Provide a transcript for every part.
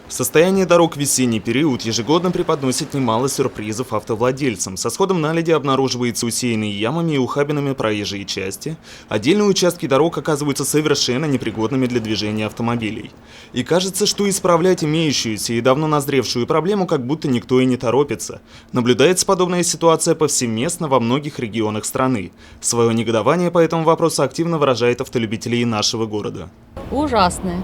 Состояние дорог в весенний период ежегодно преподносит немало сюрпризов автовладельцам. Со сходом наледи обнаруживаются усеянные ямами и ухабинами проезжие части. Отдельные участки дорог оказываются совершенно непригодными для движения автомобилей. И кажется, что исправлять имеющуюся и давно назревшую проблему как будто никто и не торопится. Наблюдается подобная ситуация повсеместно во многих регионах страны. Свое негодование по этому вопросу активно выражает автолюбители и нашего города. Ужасные.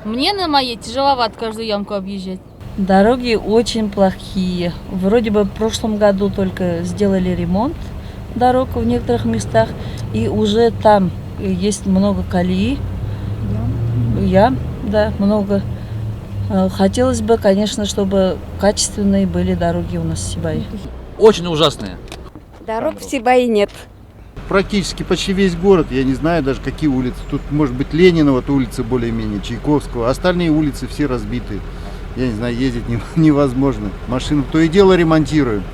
Мне на моей тяжеловато каждую ямку объезжать. Дороги очень плохие. Вроде бы в прошлом году только сделали ремонт дорог в некоторых местах, и уже там есть много колеи, ям, да, много. Хотелось бы, конечно, чтобы качественные были дороги у нас в Сибае. Очень ужасные. Дорог в Сибае нет. Практически почти весь город, я не знаю даже какие улицы. Тут может быть Ленина, вот улицы более-менее, Чайковского. Остальные улицы все разбиты. Я не знаю, ездить невозможно. Машину то и дело ремонтируем.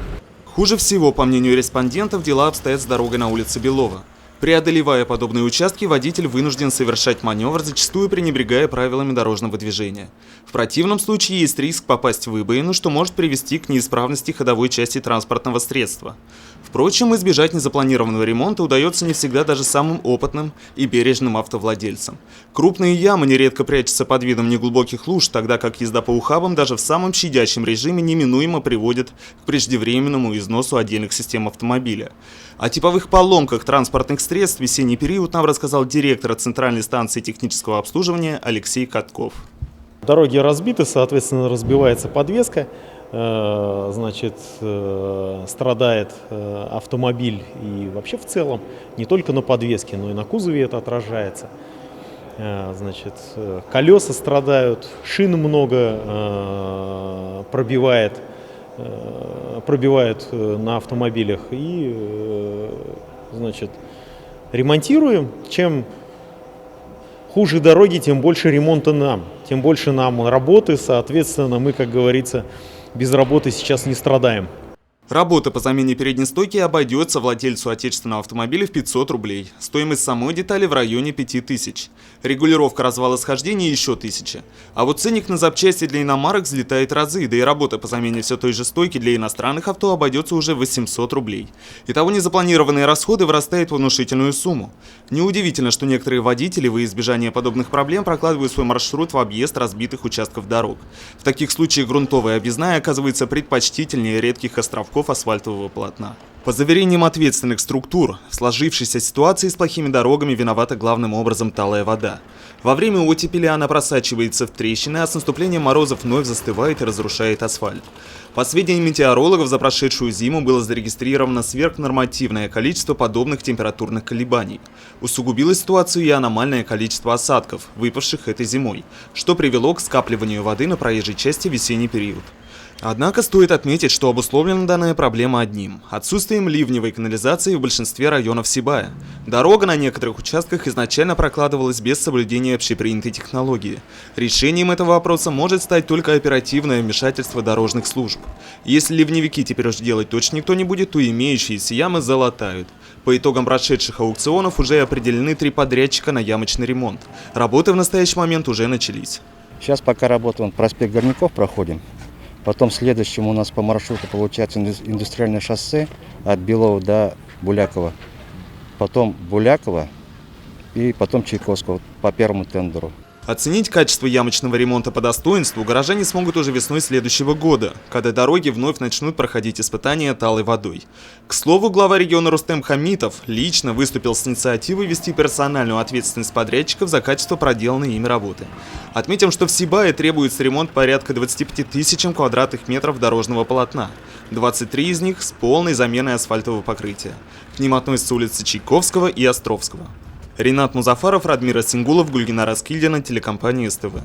Хуже всего, по мнению респондентов, дела обстоят с дорогой на улице Белова. Преодолевая подобные участки, водитель вынужден совершать маневр, зачастую пренебрегая правилами дорожного движения. В противном случае есть риск попасть в выбоину, что может привести к неисправности ходовой части транспортного средства. Впрочем, избежать незапланированного ремонта удается не всегда даже самым опытным и бережным автовладельцам. Крупные ямы нередко прячутся под видом неглубоких луж, тогда как езда по ухабам даже в самом щадящем режиме неминуемо приводит к преждевременному износу отдельных систем автомобиля. О типовых поломках транспортных средств в весенний период нам рассказал директор Центральной станции технического обслуживания Алексей Катков. Дороги разбиты, соответственно, разбивается подвеска, страдает автомобиль и вообще в целом, не только на подвеске, но и на кузове это отражается. Колеса страдают, шин много пробивает на автомобилях и, ремонтируем. Чем хуже дороги, тем больше ремонта нам, тем больше нам работы, соответственно, мы, как говорится, без работы сейчас не страдаем. Работа по замене передней стойки обойдется владельцу отечественного автомобиля в 500 рублей. Стоимость самой детали в районе 5000. Регулировка развала схождения еще 1000. А вот ценник на запчасти для иномарок взлетает разы, да и работа по замене все той же стойки для иностранных авто обойдется уже 800 рублей. Итого незапланированные расходы вырастают в внушительную сумму. Неудивительно, что некоторые водители во избежание подобных проблем прокладывают свой маршрут в объезд разбитых участков дорог. В таких случаях грунтовая объездная оказывается предпочтительнее редких островков асфальтового полотна. По заверениям ответственных структур, в сложившейся ситуации с плохими дорогами виновата главным образом талая вода. Во время оттепели она просачивается в трещины, а с наступлением морозов вновь застывает и разрушает асфальт. По сведениям метеорологов, за прошедшую зиму было зарегистрировано сверхнормативное количество подобных температурных колебаний. Усугубило ситуацию и аномальное количество осадков, выпавших этой зимой, что привело к скапливанию воды на проезжей части в весенний период. Однако стоит отметить, что обусловлена данная проблема одним – отсутствием ливневой канализации в большинстве районов Сибая. Дорога на некоторых участках изначально прокладывалась без соблюдения общепринятой технологии. Решением этого вопроса может стать только оперативное вмешательство дорожных служб. Если ливневики теперь уж делать точно никто не будет, то имеющиеся ямы залатают. По итогам прошедших аукционов уже определены 3 подрядчика на ямочный ремонт. Работы в настоящий момент уже начались. Сейчас пока работаем, проспект Горняков проходим. Потом следующим у нас по маршруту получается индустриальное шоссе от Белова до Булякова. Потом Булякова и потом Чайковского по первому тендеру. Оценить качество ямочного ремонта по достоинству горожане смогут уже весной следующего года, когда дороги вновь начнут проходить испытания талой водой. К слову, глава региона Рустем Хамитов лично выступил с инициативой ввести персональную ответственность подрядчиков за качество проделанной ими работы. Отметим, что в Сибае требуется ремонт порядка 25 тысячам квадратных метров дорожного полотна, 23 из них с полной заменой асфальтового покрытия. К ним относятся улицы Чайковского и Островского. Ринат Музафаров, Радмир Асингулов, Гульгина Раскильдина, телекомпания СТВ.